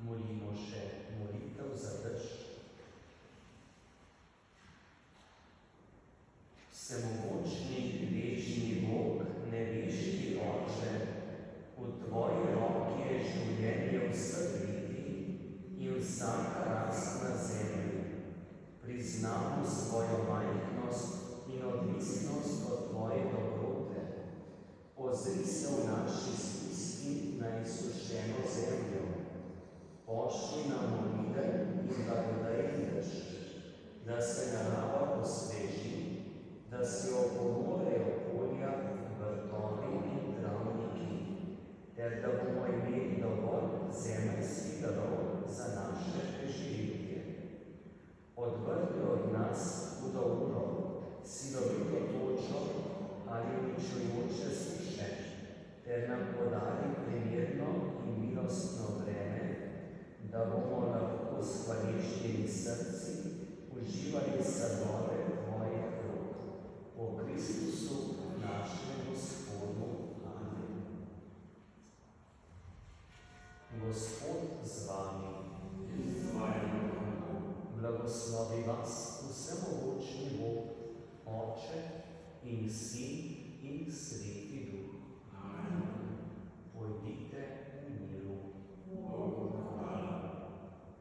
Molimo še molitev za dež. Vsemogočni večni Bog, nebeški Oče, v tvoji roki je življenje vseh ljudi in vsaka rast na zemlji. Priznamo svojo majhnost in odvisnost od tvoje dobrote. Ozri se v naši stiski na izsušeno zemljo. Pošli nam molitev in blagodajen dež, da se narava osveži, da se opomorejo polja, vrtovi in travniki, ter da bomo imeli dovolj zemeljskih darov za naše preživetje. Odvrni od nas hudo uro, silovito točo ali uničujoče suše, ter nam podari primerno in milostno vreme, da bomo lahko s hvaležnimi srci uživali sadove tvojih rok. Po Kristusu, našem Gospodu. Amen. Gospod z vami. Blagoslovi vas vsemogočni Bog, Oče in Sin in Svet.